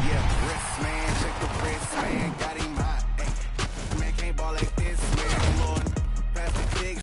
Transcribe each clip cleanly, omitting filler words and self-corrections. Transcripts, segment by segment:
Yeah, wrist man, check the wrist man, got him hot. Ay, man can't ball like this, man. Lord, pass the big.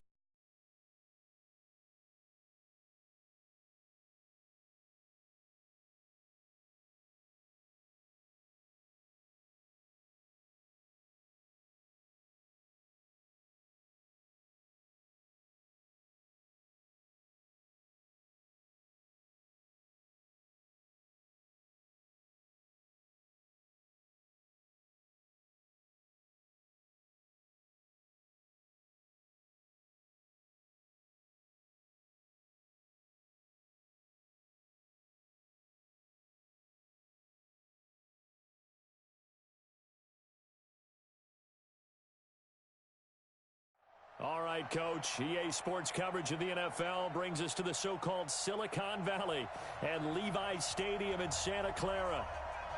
All right, Coach. EA Sports coverage of the NFL brings us to the so-called Silicon Valley and Levi's Stadium in Santa Clara.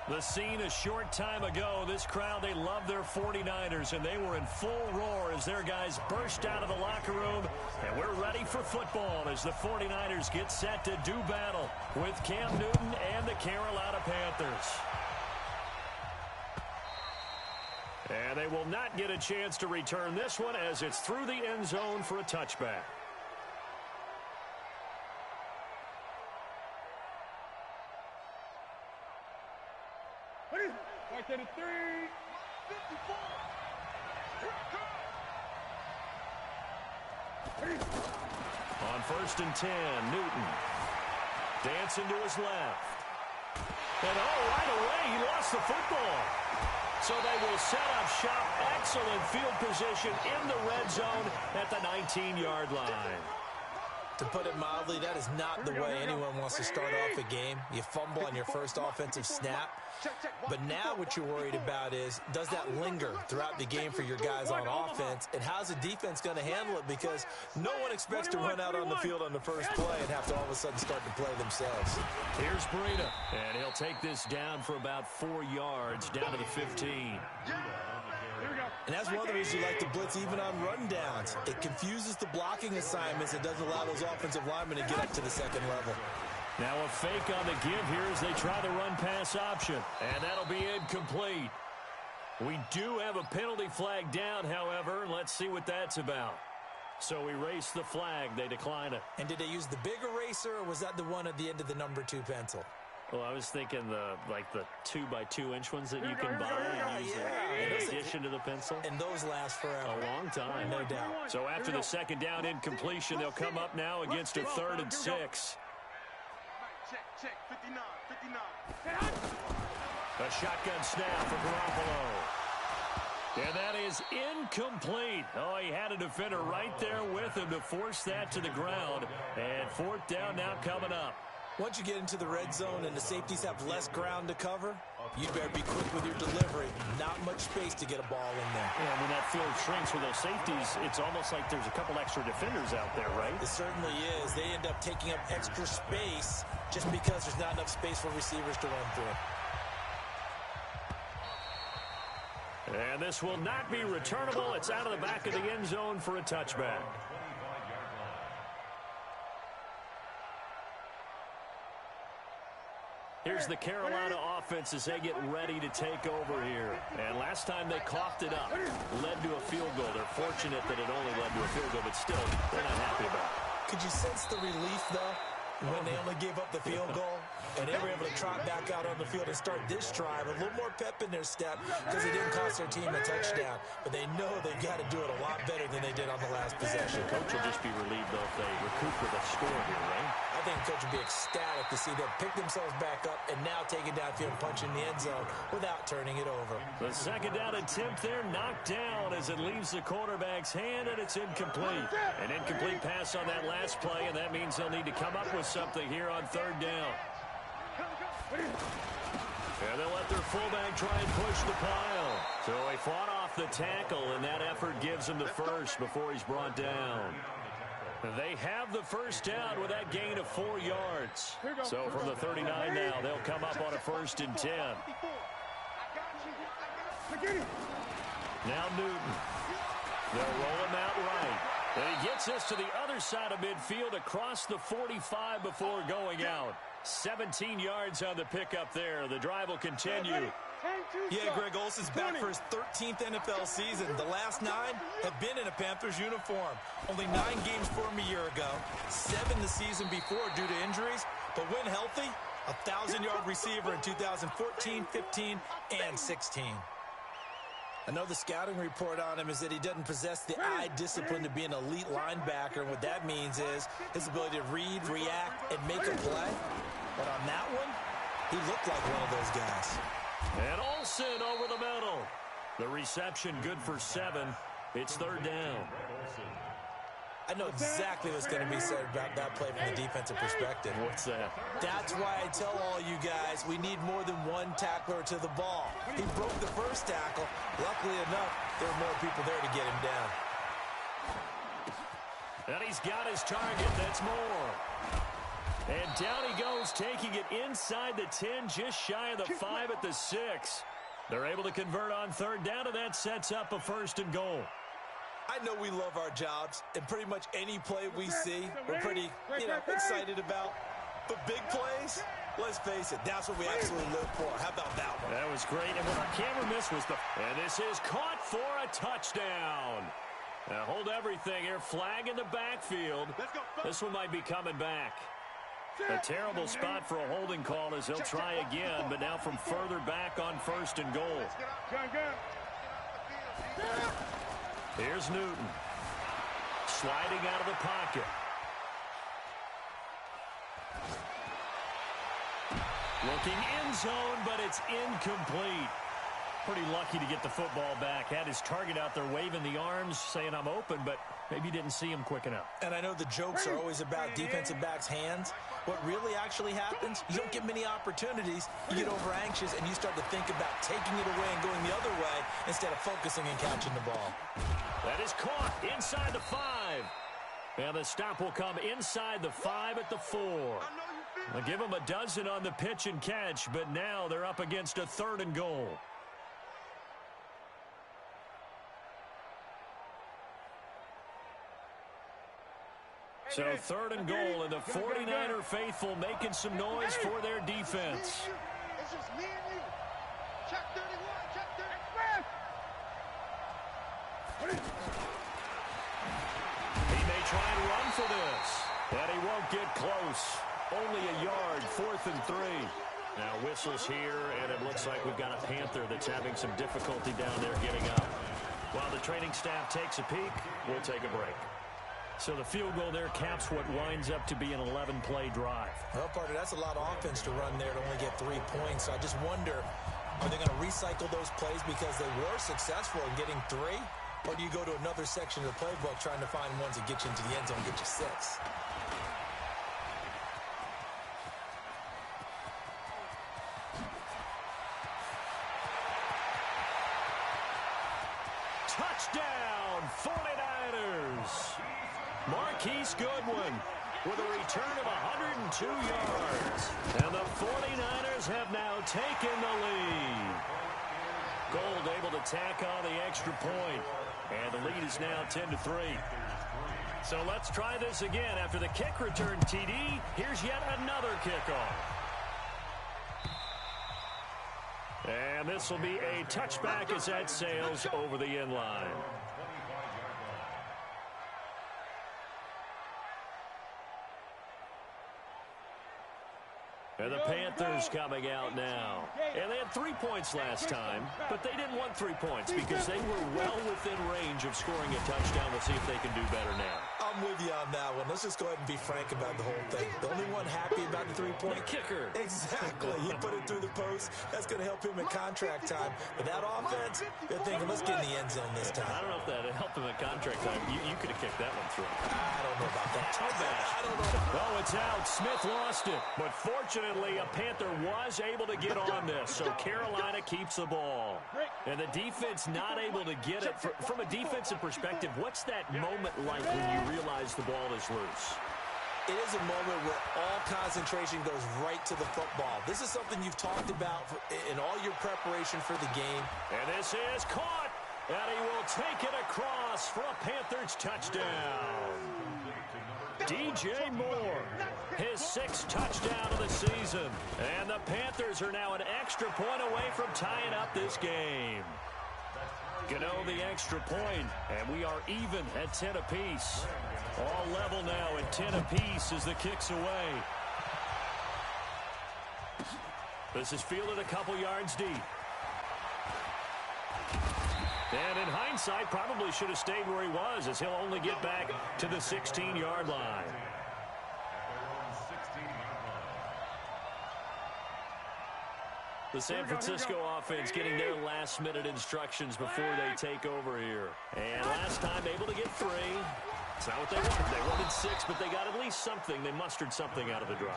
The scene a short time ago, this crowd, they love their 49ers, and they were in full roar as their guys burst out of the locker room. And we're ready for football as the 49ers get set to do battle with Cam Newton and the Carolina Panthers. And they will not get a chance to return this one as it's through the end zone for a touchback. On 1st and 10, Newton dancing to his left. And right away, he lost the football. So they will set up shop. Excellent field position in the red zone at the 19-yard line. To put it mildly, that is not the way anyone wants to start off a game. You fumble on your first offensive snap. But now what you're worried about is, does that linger throughout the game for your guys on offense? And how's the defense going to handle it? Because no one expects to run out on the field on the first play and have to all of a sudden start to play themselves. Here's Breida, and he'll take this down for about 4 yards, down to the 15. And that's one of the reasons you like to blitz even on run downs. It confuses the blocking assignments. It doesn't allow those offensive linemen to get up to the second level. Now a fake on the give here as they try the run-pass option. And that'll be incomplete. We do have a penalty flag down, however. Let's see what that's about. So erase the flag. They decline it. And did they use the big eraser, or was that the one at the end of the number 2 pencil? Well, I was thinking the 2x2-inch ones that you can buy and use in addition to the pencil. And those last forever. A long time. No doubt. So after the second down incompletion, they'll come up now against a 3rd and 6. Check, 59. A shotgun snap for Garoppolo. And that is incomplete. Oh, he had a defender right there with him to force that to the ground. And 4th down now coming up. Once you get into the red zone and the safeties have less ground to cover, you better be quick with your delivery. Not much space to get a ball in there. Yeah, when that field shrinks with those safeties, it's almost like there's a couple extra defenders out there, right? It certainly is. They end up taking up extra space just because there's not enough space for receivers to run through. And this will not be returnable. It's out of the back of the end zone for a touchback. Here's the Carolina offense as they get ready to take over here. And last time they coughed it up, led to a field goal. They're fortunate that it only led to a field goal, but still, they're not happy about it. Could you sense the relief, though, when they only gave up the field goal? And they were able to trot back out on the field and start this drive. A little more pep in their step because it didn't cost their team a touchdown. But they know they've got to do it a lot better than they did on the last possession. Coach will just be relieved, though, if they recoup with a score here, right? I think Coach will be ecstatic to see them pick themselves back up and now take it downfield and punch in the end zone without turning it over. The second down attempt there knocked down as it leaves the quarterback's hand, and it's incomplete. An incomplete pass on that last play, and that means they'll need to come up with something here on 3rd down. And they'll let their fullback try and push the pile. So he fought off the tackle, and that effort gives him the first before he's brought down. They have the first down with that gain of 4 yards. So from the 39 now, they'll come up on a 1st and 10. Now Newton. They'll roll him out right. And he gets Gets us to the other side of midfield across the 45 before going out. 17 yards on the pickup there. The drive will continue. Yeah, Greg Olsen's back for his 13th NFL season. The last 9 have been in a Panthers uniform. Only 9 games for him a year ago, 7 the season before due to injuries. But when healthy, a 1,000-yard receiver in 2014, 15, and 16. Another scouting report on him is that he doesn't possess the eye discipline to be an elite linebacker. And what that means is his ability to read, react, and make a play. But on that one, he looked like one of those guys. And Olsen over the middle. The reception good for 7. It's 3rd down. I know exactly what's going to be said about that play from the defensive perspective. What's that? That's why I tell all you guys we need more than one tackler to the ball. He broke the first tackle. Luckily enough, there were more people there to get him down. And he's got his target. That's more. And down he goes, taking it inside the 10, just shy of the 5 at the 6. They're able to convert on 3rd down, and that sets up a 1st and goal. I know we love our jobs, and pretty much any play we see, we're pretty, excited about. But big plays, let's face it, that's what we actually live for. How about that one? That was great, and what our camera missed was and this is caught for a touchdown. Now hold everything here, flag in the backfield. This one might be coming back. A terrible spot for a holding call as he'll try again, but now from further back on 1st and goal. Here's Newton. Sliding out of the pocket. Looking end zone, but it's incomplete. Pretty lucky to get the football back. Had his target out there waving the arms, saying I'm open, but maybe didn't see him quick enough. And I know the jokes are always about defensive backs' hands. What really actually happens, you don't get many opportunities. You get over anxious, and you start to think about taking it away and going the other way instead of focusing and catching the ball. That is caught inside the 5. And the stop will come inside the 5 at the 4. They'll give him a dozen on the pitch and catch, but now they're up against a 3rd and goal. So 3rd and goal, and the 49er faithful making some noise for their defense. It's just me and you. Check 31, check 31. He may try and run for this, and he won't get close. Only a yard, 4th and 3. Now whistles here, and it looks like we've got a Panther that's having some difficulty down there getting up. While the training staff takes a peek, we'll take a break. So the field goal there caps what winds up to be an 11-play drive. Well, partner, that's a lot of offense to run there to only get 3 points. So I just wonder, are they going to recycle those plays because they were successful in getting 3? Or do you go to another section of the playbook trying to find ones that get you into the end zone and get you 6? Touchdown, 49ers! Marquise Goodwin with a return of 102 yards. And the 49ers have now taken the lead. Gold able to tack on the extra point. And the lead is now 10-3. So let's try this again. After the kick return, TD, here's yet another kickoff. And this will be a touchback as that sails over the end line. And the Panthers coming out now. And they had 3 points last time, but they didn't want 3 points because they were well within range of scoring a touchdown. Let's see if they can do better now. I'm with you on that one. Let's just go ahead and be frank about the whole thing. The only one happy about the 3-point kicker. Exactly. He put it through the post. That's going to help him in contract time. But that offense, they're thinking, let's get in the end zone this time. I don't know if that helped him in contract time. You could have kicked that one through. I don't know about that. I don't know. Oh, it's out. Smith lost it. But fortunately, a Panther was able to get on this. So Carolina keeps the ball. And the defense not able to get it. From a defensive perspective, what's that moment like when you realize the ball is loose? It is a moment where all concentration goes right to the football. This is something you've talked about in all your preparation for the game. And this is caught. And he will take it across for a Panthers touchdown. DJ Moore, his 6th touchdown of the season. And the Panthers are now an extra point away from tying up this game. Gano the extra point, and we are even at 10 apiece. All level now at 10 apiece as the kick's away. This is fielded a couple yards deep. And in hindsight, probably should have stayed where he was, as he'll only get back to the 16-yard line. The San Francisco offense getting their last-minute instructions before they take over here. And last time able to get 3. It's not what they wanted. They wanted 6, but they got at least something. They mustered something out of the drive.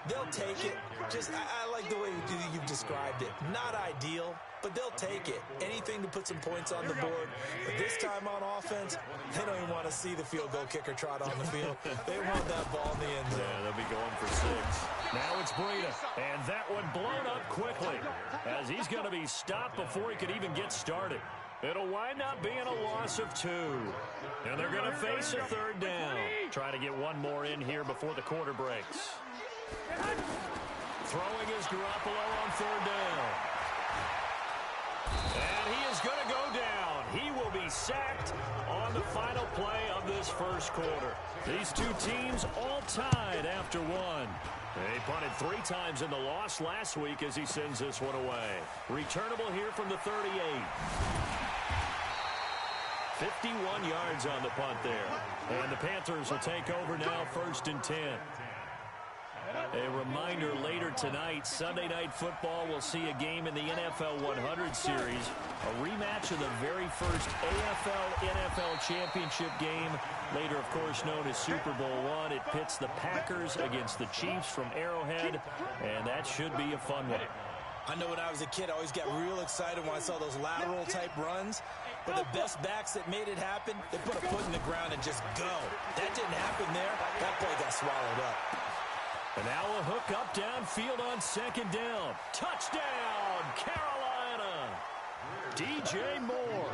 They'll take it. I like the way you've described it. Not ideal, but they'll take it. Anything to put some points on the board. But this time on offense, they don't even want to see the field goal kicker trot on the field. They want that ball in the end zone. Yeah, they'll be going for 6. Now it's Breida, and that one blown up quickly as he's going to be stopped before he could even get started. It'll wind up being a loss of 2. And they're going to face a 3rd down. Try to get one more in here before the quarter breaks. Throwing is Garoppolo on 3rd down. And he is going to go down. He will be sacked on the final play of this first quarter. These two teams all tied after 1. They punted 3 times in the loss last week as he sends this one away. Returnable here from the 38. 51 yards on the punt there. And the Panthers will take over now, 1st and 10. A reminder, later tonight, Sunday Night Football will see a game in the NFL 100 series, a rematch of the very first AFL-NFL championship game, later, of course, known as Super Bowl I. It pits the Packers against the Chiefs from Arrowhead, and that should be a fun one. I know when I was a kid, I always got real excited when I saw those lateral-type runs. But the best backs that made it happen, they put a foot in the ground and just go. That didn't happen there. That play got swallowed up. And now a hook up downfield on 2nd down. Touchdown, Carolina! DJ Moore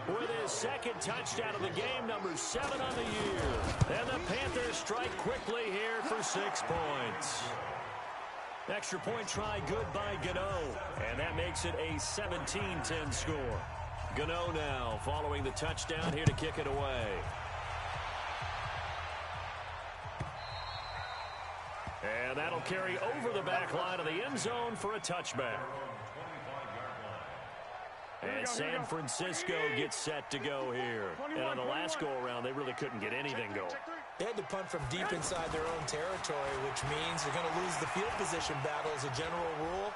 with his 2nd touchdown of the game, number 7 on the year. And the Panthers strike quickly here for 6 points. Extra point try good by Gano. And that makes it a 17-10 score. Gano now following the touchdown here to kick it away. And that'll carry over the back line of the end zone for a touchback. And San Francisco gets set to go here. And on the last go-around, they really couldn't get anything going. They had to punt from deep inside their own territory, which means they're going to lose the field position battle as a general rule.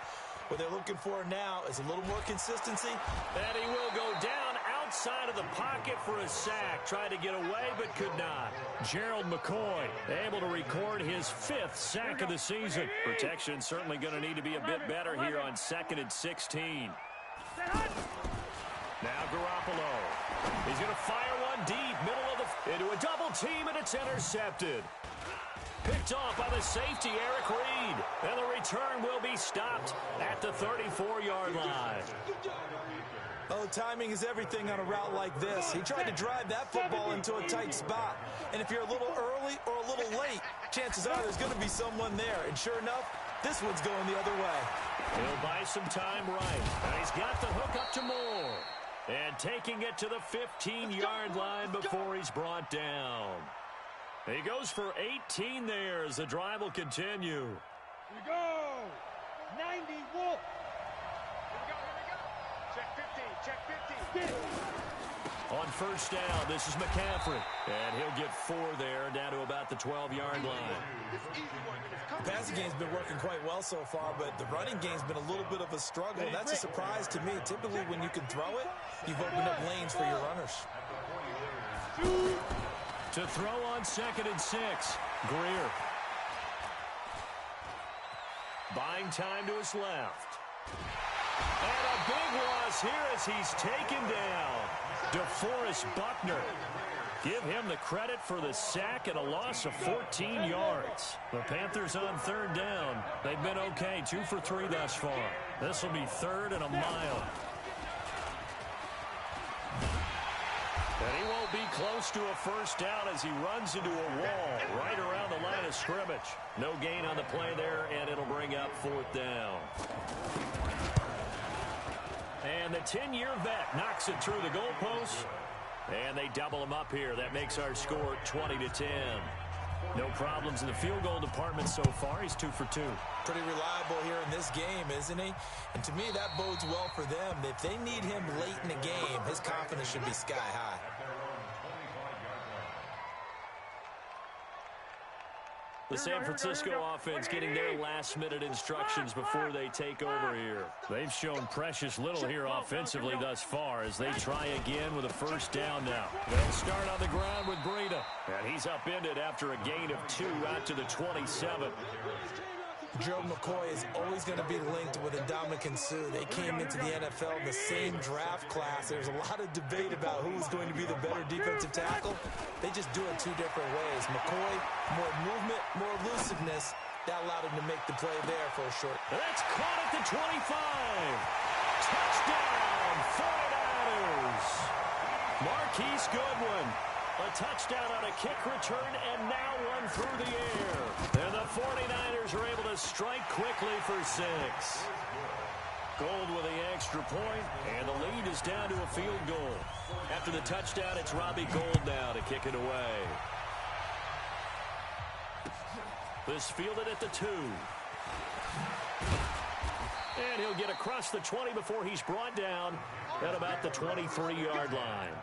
What they're looking for now is a little more consistency. And he will go down outside of the pocket for a sack. Tried to get away, but could not. Gerald McCoy able to record his 5th sack of the season. Protection certainly going to need to be a bit better here on 2nd and 16. Now Garoppolo. He's going to fire one deep, middle of the... into a double team, and it's intercepted. Picked off by the safety, Eric Reed. And the return will be stopped at the 34-yard line. Oh, timing is everything on a route like this. He tried to drive that football into a tight spot. And if you're a little early or a little late, chances are there's going to be someone there. And sure enough, this one's going the other way. He'll buy some time right. And he's got the hook up to Moore. And taking it to the 15-yard line before he's brought down. He goes for 18 there as the drive will continue. Here we go. 90 Wolf. Check 50. On 1st down, this is McCaffrey. And he'll get 4 there, down to about the 12-yard line. The passing game's been working quite well so far, but the running game's been a little bit of a struggle. And that's a surprise to me. Typically, when you can throw it, you've opened up lanes for your runners. To throw on 2nd and 6, Greer. Buying time to his left. And a big loss here as he's taken down. DeForest Buckner. Give him the credit for the sack and a loss of 14 yards. The Panthers on 3rd down. They've been okay, 2 for 3 thus far. This will be 3rd and a mile. And he won't will be close to a first down as he runs into a wall right around the line of scrimmage. No gain on the play there, and it'll bring up fourth down. And the 10-year vet knocks it through the goalpost. And they double him up here. That makes our score 20-10. No problems in the field goal department so far. He's 2 for 2. Pretty reliable here in this game, isn't he? And to me, that bodes well for them. If they need him late in the game, his confidence should be sky high. The San Francisco offense getting their last-minute instructions before they take over here. They've shown precious little here offensively thus far as they try again with a first down now. They'll start on the ground with Breida. And he's upended after a gain of 2 out to the 27. Joe McCoy is always going to be linked with Ndamukong Suh. They came into the NFL in the same draft class. There's a lot of debate about who's going to be the better defensive tackle. They just do it 2 different ways. McCoy, more movement, more elusiveness. That allowed him to make the play there for a short. That's caught at the 25. Touchdown, 49ers. Marquise Goodwin. A touchdown on a kick return and now one through the air. And the 49ers are able to strike quickly for 6. Gold with the extra point, and the lead is down to a field goal. After the touchdown, it's Robbie Gould now to kick it away. This fielded at the 2. And he'll get across the 20 before he's brought down at about the 23-yard line.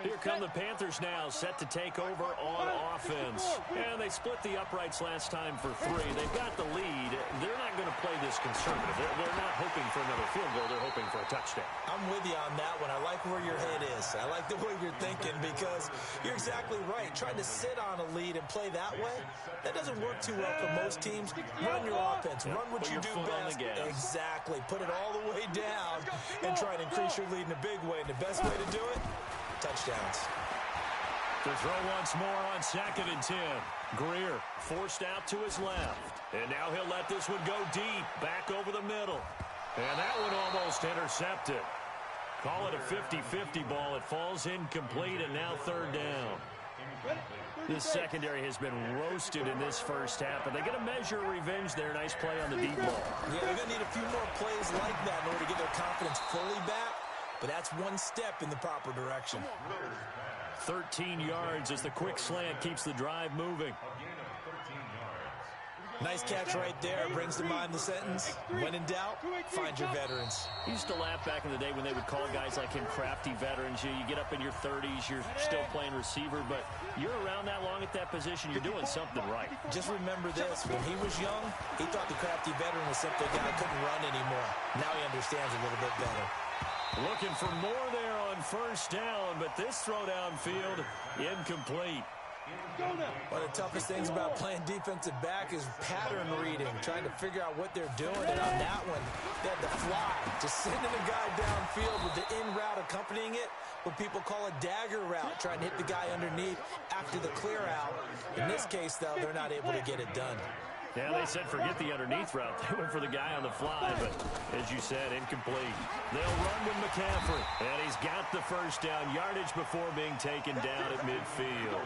Here come the Panthers now, set to take over on offense. And they split the uprights last time for 3. They've got the lead. They're not going to play this conservative. They're not hoping for another field goal. They're hoping for a touchdown. I'm with you on that one. I like where your head is. I like the way you're thinking because you're exactly right. Trying to sit on a lead and play that way, that doesn't work too well for most teams. Run your offense. Run what you do best. Exactly. Put it all the way down and try and increase your lead in a big way. And the best way to do it, touchdowns. To throw once more on 2nd and 10. Greer forced out to his left. And now he'll let this one go deep, back over the middle. And that one almost intercepted. Call it a 50-50 ball. It falls incomplete, and now 3rd down. This secondary has been roasted in this first half, but they're going to measure revenge there. Nice play on the deep ball. Yeah, they're going to need a few more plays like that in order to get their confidence fully back. But that's one step in the proper direction. 13 yards as the quick slant keeps the drive moving. Nice catch right there. Brings to mind the sentence, when in doubt, find your veterans. I used to laugh back in the day when they would call guys like him crafty veterans. You get up in your 30s, you're still playing receiver, but you're around that long at that position, you're doing something right. Just remember this. When he was young, he thought the crafty veteran was simply a guy who couldn't run anymore. Now he understands a little bit better. Looking for more there on first down, but this throw downfield incomplete. One of the toughest things about playing defensive back is pattern reading, trying to figure out what they're doing. And on that one, they had to fly, just sending a guy downfield with the in route accompanying it, what people call a dagger route, trying to hit the guy underneath after the clear out. In this case, though, they're not able to get it done. Yeah, they said forget the underneath route. They went for the guy on the fly, but as you said, incomplete. They'll run with McCaffrey, and he's got the first down yardage before being taken down at midfield.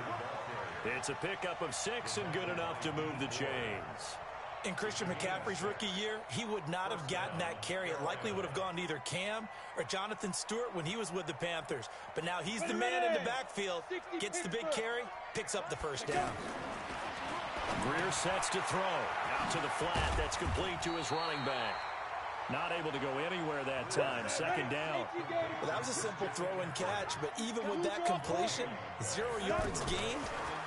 It's a pickup of 6 and good enough to move the chains. In Christian McCaffrey's rookie year, he would not have gotten that carry. It likely would have gone to either Cam or Jonathan Stewart when he was with the Panthers. But now he's the man in the backfield, gets the big carry, picks up the first down. Greer sets to throw. Out to the flat. That's complete to his running back. Not able to go anywhere that time. 2nd down. Well, that was a simple throw and catch, but even with that completion, 0 yards gained,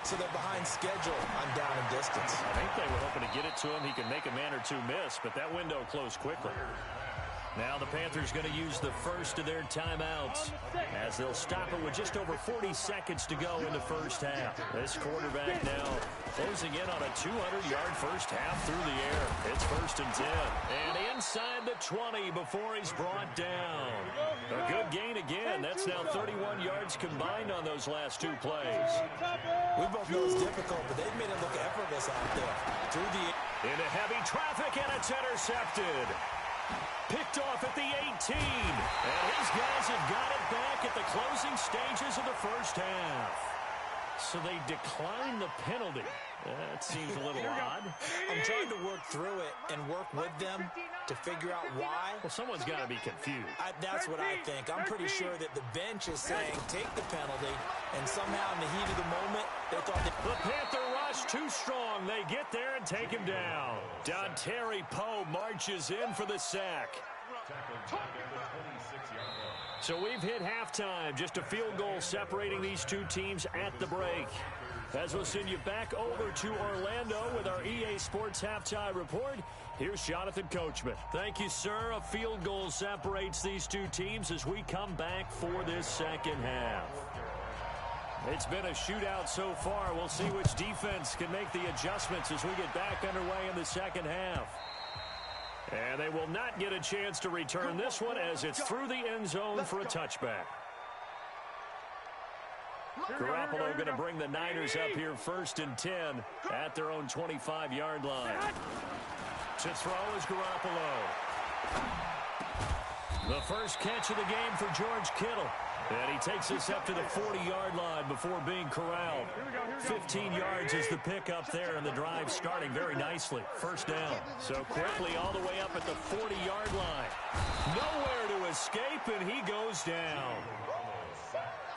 so they're behind schedule on down and distance. I think they were hoping to get it to him. He could make a man or two miss, but that window closed quickly. Now the Panthers going to use the first of their timeouts as they'll stop it with just over 40 seconds to go in the first half. This quarterback now closing in on a 200-yard first half through the air. It's 1st and 10. And inside the 20 before he's brought down. A good gain again. That's now 31 yards combined on those last 2 plays. We both know it's difficult, but they've made it look effortless out there. Through the into heavy traffic, and it's intercepted. Picked off at the 18. And his guys have got it back at the closing stages of the first half. So they decline the penalty. That seems a little odd. I'm trying to work through it and work with them to figure out why. Well, someone's got to be confused. That's what I think. I'm pretty sure that the bench is saying, take the penalty, and somehow in the heat of the moment, they thought that... The Panther rush too strong. They get there and take him down. Dontari Poe marches in for the sack. So we've hit halftime. Just a field goal separating these two teams at the break. As we'll send you back over to Orlando with our EA Sports Halftime Report, here's Jonathan Coachman. Thank you, sir. A field goal separates these two teams as we come back for this second half. It's been a shootout so far. We'll see which defense can make the adjustments as we get back underway in the second half. And they will not get a chance to return this one as it's through the end zone for a touchback. Garoppolo going to bring the Niners up here 1st and 10 at their own 25-yard line. To throw is Garoppolo. The first catch of the game for George Kittle. And he takes us up to the 40-yard line before being corralled. 15 yards is the pickup there, and the drive starting very nicely. First down. So quickly all the way up at the 40-yard line. Nowhere to escape, and he goes down.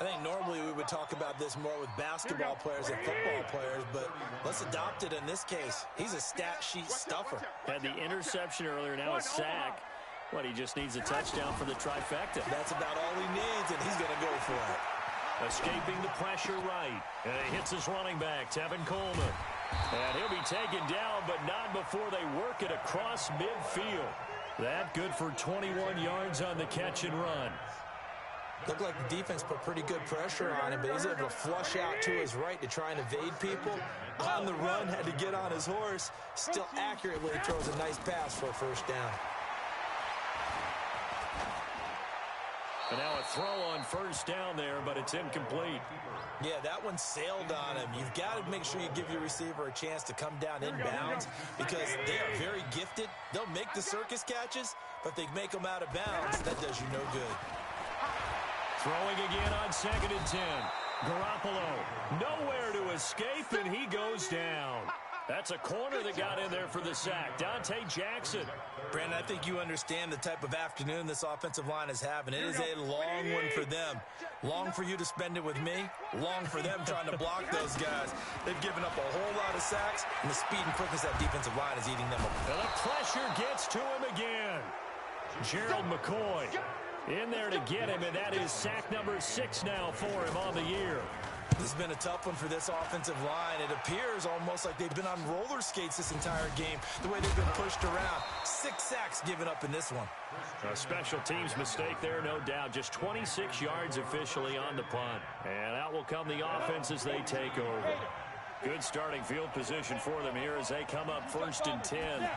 I think normally we would talk about this more with basketball players and football players, but let's adopt it in this case. He's a stat sheet stuffer. Had the interception earlier, now a sack. What, he just needs a touchdown for the trifecta. That's about all he needs, and he's going to go for it. Escaping the pressure right. And he hits his running back, Tevin Coleman. And he'll be taken down, but not before they work it across midfield. That good for 21 yards on the catch and run. Looked like the defense put pretty good pressure on him, but he's able to flush out to his right to try and evade people. On the run, had to get on his horse. Still accurately throws a nice pass for a first down. And now a throw on first down there, but it's incomplete. Yeah, that one sailed on him. You've got to make sure you give your receiver a chance to come down inbounds because they are very gifted. They'll make the circus catches, but if they make them out of bounds, that does you no good. Throwing again on 2nd and 10. Garoppolo, nowhere to escape, and he goes down. That's a corner that got in there for the sack. Dante Jackson. Brandon, I think you understand the type of afternoon this offensive line is having. It is a long one for them. Long for you to spend it with me. Long for them trying to block those guys. They've given up a whole lot of sacks, and the speed and quickness of that defensive line is eating them up. And the pressure gets to him again. Gerald McCoy in there to get him, and that is sack number 6 now for him on the year. This has been a tough one for this offensive line. It appears almost like they've been on roller skates this entire game, the way they've been pushed around. 6 sacks given up in this one. A special teams mistake there, no doubt. Just 26 yards officially on the punt. And out will come the offense as they take over. Good starting field position for them here as they come up 1st and 10.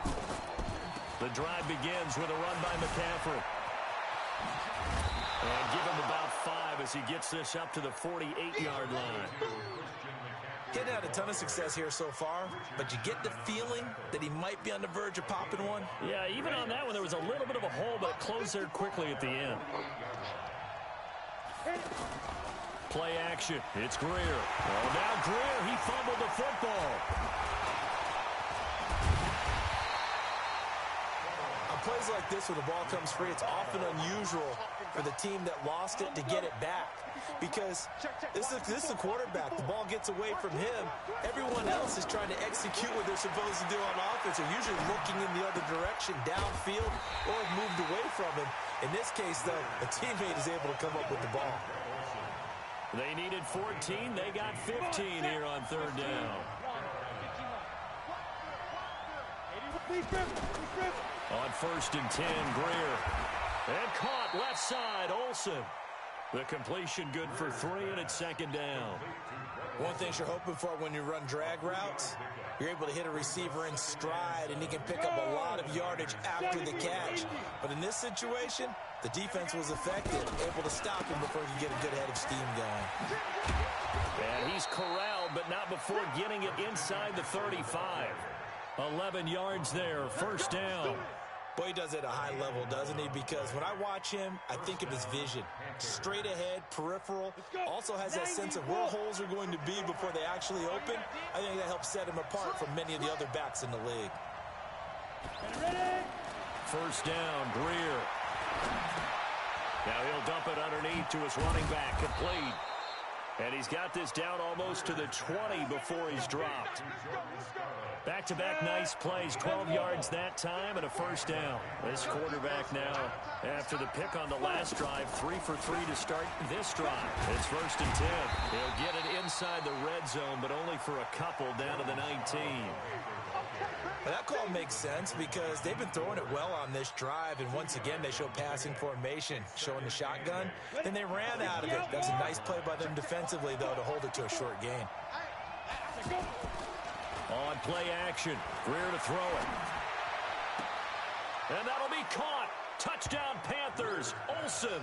The drive begins with a run by McCaffrey. And give him about 5 as he gets this up to the 48-yard line. He's had a ton of success here so far, but you get the feeling that he might be on the verge of popping one. Yeah, even on that one, there was a little bit of a hole, but it closed there quickly at the end. Play action. It's Greer. Oh, now Greer, he fumbled the football. On plays like this where the ball comes free, it's often unusual for the team that lost it to get it back. Because this is the quarterback. The ball gets away from him. Everyone else is trying to execute what they're supposed to do on offense. They're usually looking in the other direction, downfield, or have moved away from him. In this case, though, a teammate is able to come up with the ball. They needed 14. They got 15 here on 3rd down. On 1st and 10, Greer. And caught left side, Olsen. The completion good for 3, and it's 2nd down. One thing you're hoping for when you run drag routes, you're able to hit a receiver in stride, and he can pick up a lot of yardage after the catch. But in this situation, the defense was effective, able to stop him before he could get a good head of steam going. And he's corralled, but not before getting it inside the 35. 11 yards there, 1st down. Boy, he does it at a high level, doesn't he? Because when I watch him, I think of his vision. Straight ahead, peripheral. Also has that sense of where holes are going to be before they actually open. I think that helps set him apart from many of the other backs in the league. First down, Greer. Now he'll dump it underneath to his running back, complete. And he's got this down almost to the 20 before he's dropped. Back-to-back nice plays, 12 yards that time and a first down. This quarterback now, after the pick on the last drive, 3 for 3 to start this drive. It's first and 10. He'll get it inside the red zone, but only for a couple down to the 19. Well, that call makes sense because they've been throwing it well on this drive, and once again they show passing formation, showing the shotgun. Then they ran out of it. That's a nice play by them defensively, though, to hold it to a short gain. On play action, Greer to throw it. And that'll be caught. Touchdown Panthers, Olsen.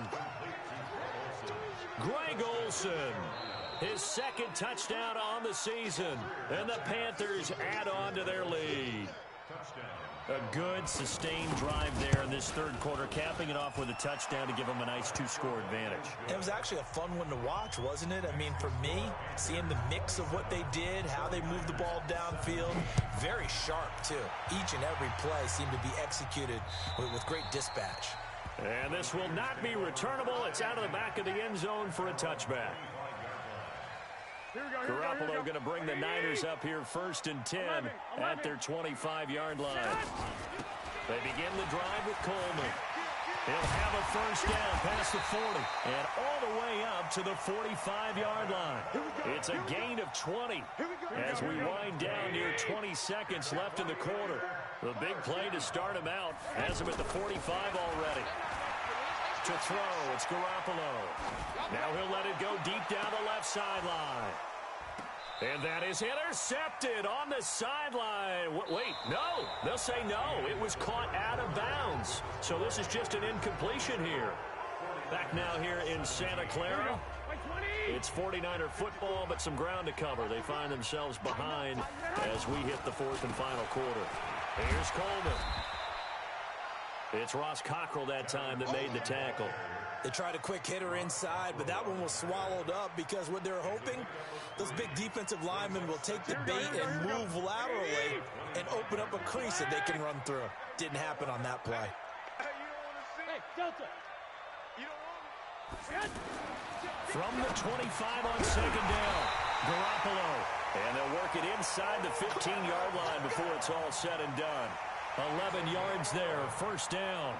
Greg Olsen. His second touchdown on the season. And the Panthers add on to their lead. A good, sustained drive there in this third quarter, capping it off with a touchdown to give them a nice 2-score advantage. It was actually a fun one to watch, wasn't it? I mean, for me, seeing the mix of what they did, how they moved the ball downfield, very sharp, too. Each and every play seemed to be executed with great dispatch. And this will not be returnable. It's out of the back of the end zone for a touchback. Garoppolo going to bring the Niners up here first and 10 at their 25-yard line. They begin the drive with Coleman. He'll have a first down past the 40 and all the way up to the 45-yard line. It's a gain of 20 as we wind down near 20 seconds left in the quarter. The big play to start him out has him at the 45 already. To throw, it's Garoppolo. Now he'll let it go deep down the left sideline. And that is intercepted on the sideline. Wait, no. They'll say no. It was caught out of bounds. So this is just an incompletion here. Back now here in Santa Clara. It's 49er football, but some ground to cover. They find themselves behind as we hit the fourth and final quarter. Here's Coleman. It's Ross Cockrell that time that made the tackle. They tried a quick hitter inside, but that one was swallowed up because what they're hoping, those big defensive linemen will take the bait and move laterally and open up a crease that they can run through. Didn't happen on that play. From the 25 on second down, Garoppolo. And they'll work it inside the 15-yard line before it's all said and done. 11 yards there, first down.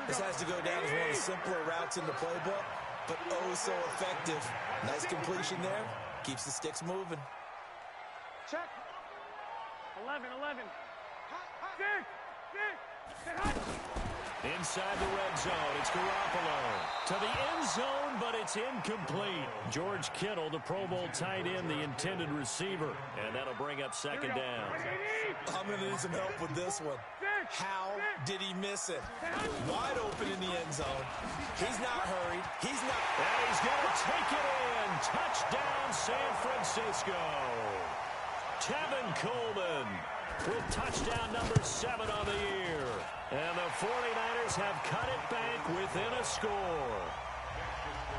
This has to go down as one of the simpler routes in the playbook, but oh so effective. Nice completion there. Keeps the sticks moving. Check. 11. Inside the red zone, it's Garoppolo. To the end zone, but it's incomplete. George Kittle, the Pro Bowl tight end, the intended receiver. And that'll bring up second down. I'm going to need some help with this one. How did he miss it? Wide open in the end zone. He's not hurried. He's not. And he's going to take it in. Touchdown, San Francisco. Tevin Coleman with touchdown number 7 on the year. And the 49ers have cut it back within a score.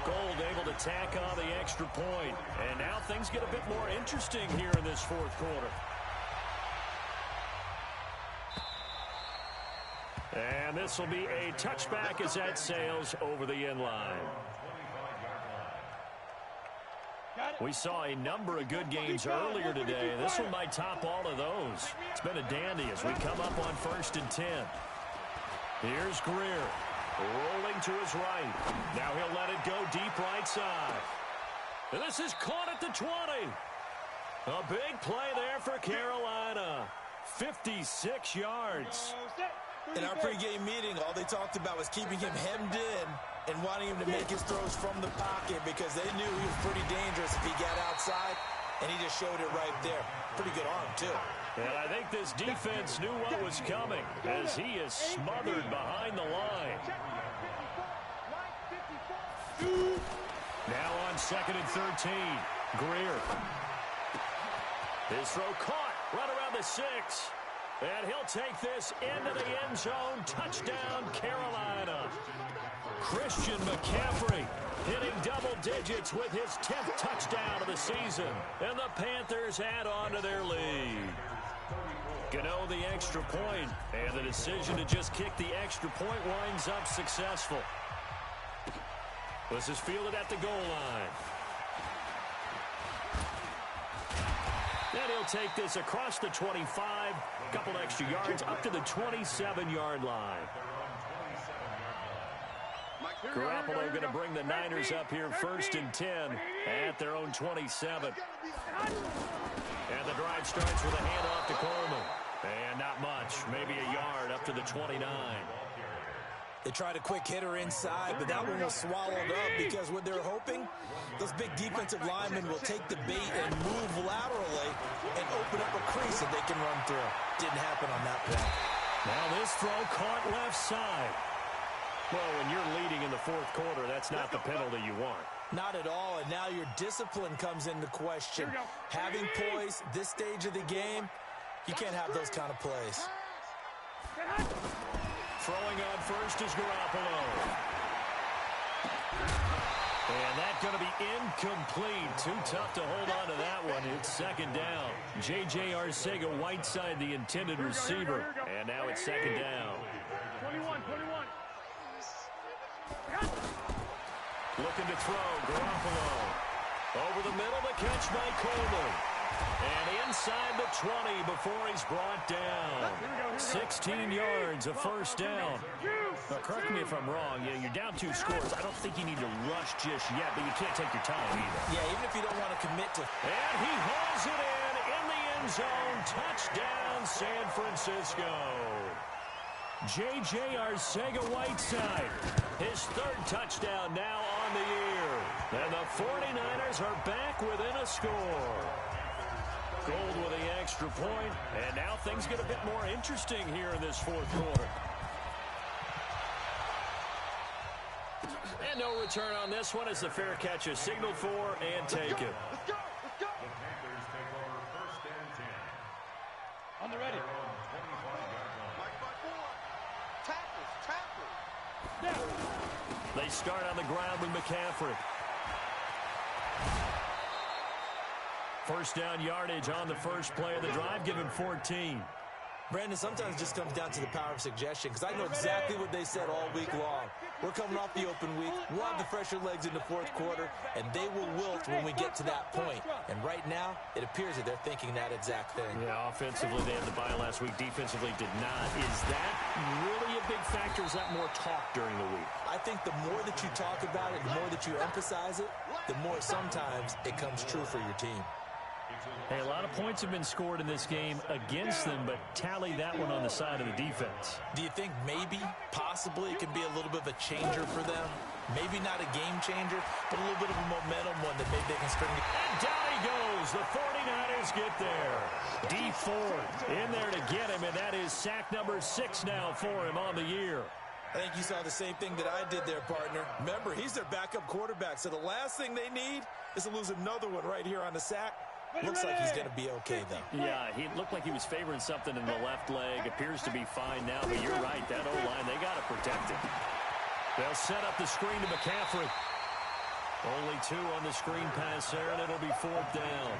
Gold able to tack on the extra point. And now things get a bit more interesting here in this fourth quarter. And this will be a touchback as that sails over the end line. We saw a number of good games earlier today, and this one might top all of those. It's been a dandy as we come up on first and 10. Here's Greer, rolling to his right. Now he'll let it go deep right side. And this is caught at the 20. A big play there for Carolina. 56 yards. In our pregame meeting, all they talked about was keeping him hemmed in and wanting him to make his throws from the pocket because they knew he was pretty dangerous if he got outside, and he just showed it right there. Pretty good arm, too. And I think this defense knew what was coming as he is smothered behind the line. Now on second and 13, Greer. His throw caught right around the 6. And he'll take this into the end zone. Touchdown, Carolina. Christian McCaffrey hitting double digits with his 10th touchdown of the season. And the Panthers add on to their lead. Gano the extra point, and the decision to just kick the extra point winds up successful. This is fielded at the goal line. And he'll take this across the 25, couple extra yards up to the 27-yard line. Garoppolo going to bring the Niners up here 1st and 10 at their own 27. And the drive starts with a handoff to Coleman. And not much, maybe a yard up to the 29. They tried a quick hitter inside, but that one was swallowed up because what they're hoping, those big defensive linemen will take the bait and move laterally and open up a crease that they can run through. Didn't happen on that play. Now this throw caught left side. Well, when you're leading in the 4th quarter, that's not the penalty you want. Not at all, and now your discipline comes into question. Having poise this stage of the game, you can't have those kind of plays. Throwing on first is Garoppolo. And that's going to be incomplete. Too tough to hold on to that one. It's 2nd down. J.J. Arcega-Whiteside, the intended receiver. And now it's 2nd down. 21. Looking to throw, Garoppolo. Over the middle, the catch by Coleman. And inside the 20 before he's brought down. 16 yards, a 1st down. Now, correct me if I'm wrong. Yeah, you're down 2 scores. I don't think you need to rush just yet, but you can't take your time either. Yeah, even if you don't want to commit to... And he hauls it in the end zone. Touchdown, San Francisco. J.J. Arcega-Whiteside, his 3rd touchdown now on the year. And the 49ers are back within a score. Gold with the extra point, and now things get a bit more interesting here in this 4th quarter. And no return on this one as the fair catch is signaled for and taken. Let's go. Panthers take over 1st and 10. On the ready. They start on the ground with McCaffrey. 1st down yardage on the first play of the drive, given 14. Brandon, sometimes it just comes down to the power of suggestion, because I know exactly what they said all week long. We're coming off the open week. We'll have the fresher legs in the 4th quarter, and they will wilt when we get to that point. And right now, it appears that they're thinking that exact thing. Yeah, offensively, they had the bye last week. Defensively, did not. Is that really a big factor? Is that more talk during the week? I think the more that you talk about it, the more that you emphasize it, the more sometimes it comes true for your team. Hey, a lot of points have been scored in this game against them, but tally that one on the side of the defense. Do you think maybe, possibly, it can be a little bit of a changer for them? Maybe not a game changer, but a little bit of a momentum one that maybe they can string together. And down he goes. The 49ers get there. Dee Ford in there to get him, and that is sack number 6 now for him on the year. I think you saw the same thing that I did there, partner. Remember, he's their backup quarterback, so the last thing they need is to lose another one right here on the sack. Looks like he's going to be okay, though. Yeah, he looked like he was favoring something in the left leg. Appears to be fine now, but you're right. That O-line, they got to protect him. They'll set up the screen to McCaffrey. Only 2 on the screen pass there, and it'll be 4th down.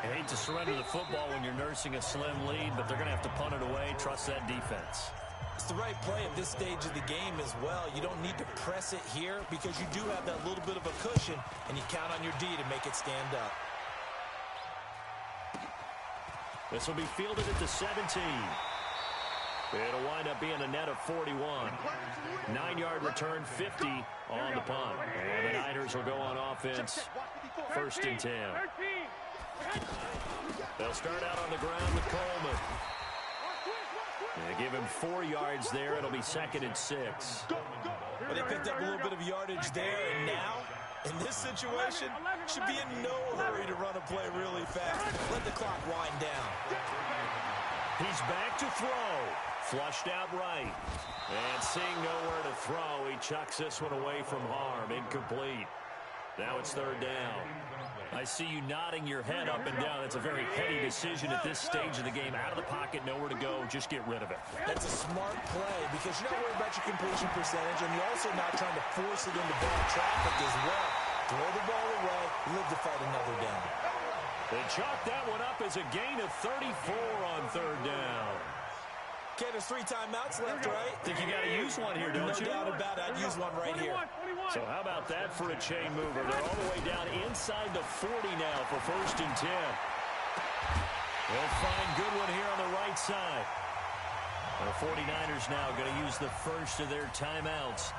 I hate to surrender the football when you're nursing a slim lead, but they're going to have to punt it away. Trust that defense. It's the right play at this stage of the game as well. You don't need to press it here because you do have that little bit of a cushion, and you count on your D to make it stand up. This will be fielded at the 17. It'll wind up being a net of 41. 9-yard return, 50 on the punt. And the Niners will go on offense, 1st and 10. They'll start out on the ground with Coleman. They give him 4 yards there. It'll be 2nd and 6. Well, they picked up a little bit of yardage there, and now, in this situation, should be in no hurry to run a play really fast. Let the clock wind down. He's back to throw. Flushed out right. And seeing nowhere to throw, he chucks this one away from harm. Incomplete. Now it's 3rd down. I see you nodding your head up and down. That's a very heady decision at this stage of the game. Out of the pocket, nowhere to go. Just get rid of it. That's a smart play because you're not worried about your completion percentage, and you're also not trying to force it into bad traffic as well. Throw the ball away, live to fight another down. They chalk that one up as a gain of 34 on third down. Okay, there's 3 timeouts left, right? Think you got to use one here, don't you? No doubt about it. I'd use one right here. So how about that for a chain mover? They're all the way down inside the 40 now for 1st and 10. They'll find Goodwin here on the right side. The 49ers now going to use the first of their timeouts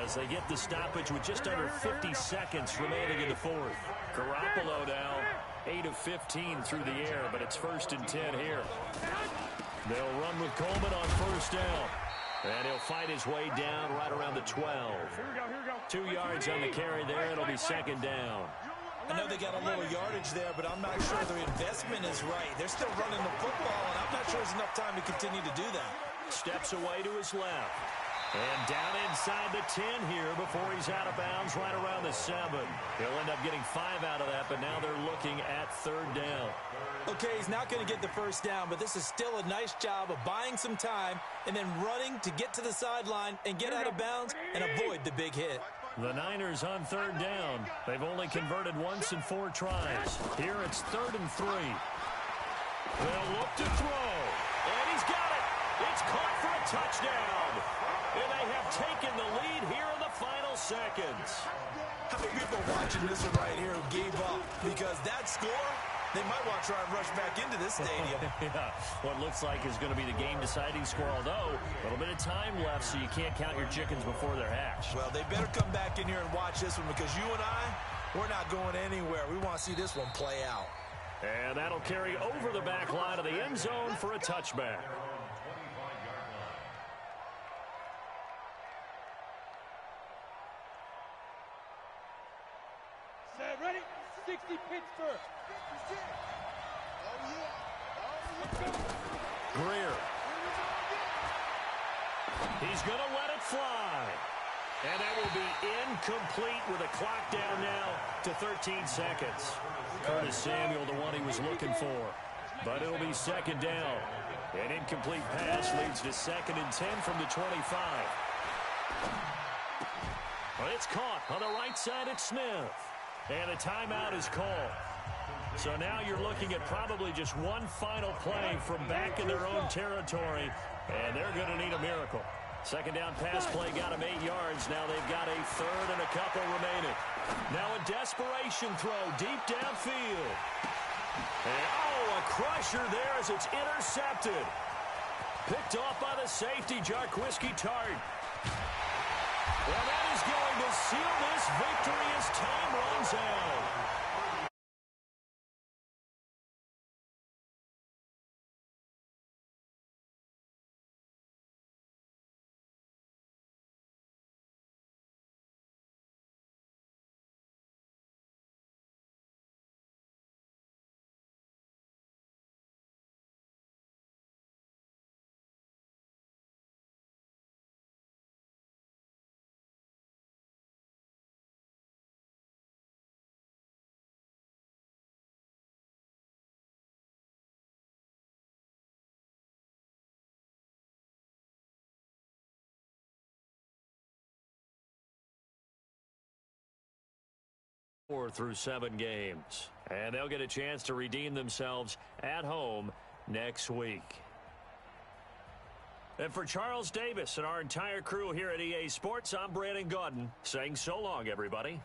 as they get the stoppage with just under 50 seconds remaining in the 4th. Garoppolo now 8 of 15 through the air, but it's 1st and 10 here. They'll run with Coleman on 1st down. And he'll fight his way down right around the 12. 2 yards on the carry there. It'll be 2nd down. I know they got a little yardage there, but I'm not sure their investment is right. They're still running the football, and I'm not sure there's enough time to continue to do that. Steps away to his left. And down inside the 10 here before he's out of bounds right around the 7. He'll end up getting 5 out of that, but now they're looking at 3rd down. Okay, he's not going to get the 1st down, but this is still a nice job of buying some time and then running to get to the sideline and get out of bounds and avoid the big hit. The Niners on 3rd down. They've only converted once in 4 tries. Here it's 3rd and 3. They'll look to throw. And he's got it. It's caught for a touchdown. And they have taken the lead here in the final seconds. How many people watching this one right here who gave up? Because that score, they might want to try and rush back into this stadium. Yeah, what looks like is going to be the game-deciding score, although a little bit of time left, so you can't count your chickens before they're hatched. Well, they better come back in here and watch this one because you and I, we're not going anywhere. We want to see this one play out. And that'll carry over the back line of the end zone for a touchback. Ready? 60 Pittsburgh. Greer. He's going to let it fly. And that will be incomplete with a clock down now to 13 seconds. Curtis Samuel, the one he was looking for. But it'll be 2nd down. An incomplete pass leads to 2nd and 10 from the 25. Well, it's caught on the right side at Smith. And a timeout is called. So now you're looking at probably just one final play from back in their own territory, and they're going to need a miracle. 2nd down pass play got them 8 yards. Now they've got a 3rd and a couple remaining. Now a desperation throw deep downfield. And, a crusher there as it's intercepted. Picked off by the safety, Jarquiski Tart. Well, that is going to seal this victory as time runs out. Through 7 games, and they'll get a chance to redeem themselves at home next week. And for Charles Davis and our entire crew here at EA Sports, I'm Brandon Gaudin saying so long, everybody.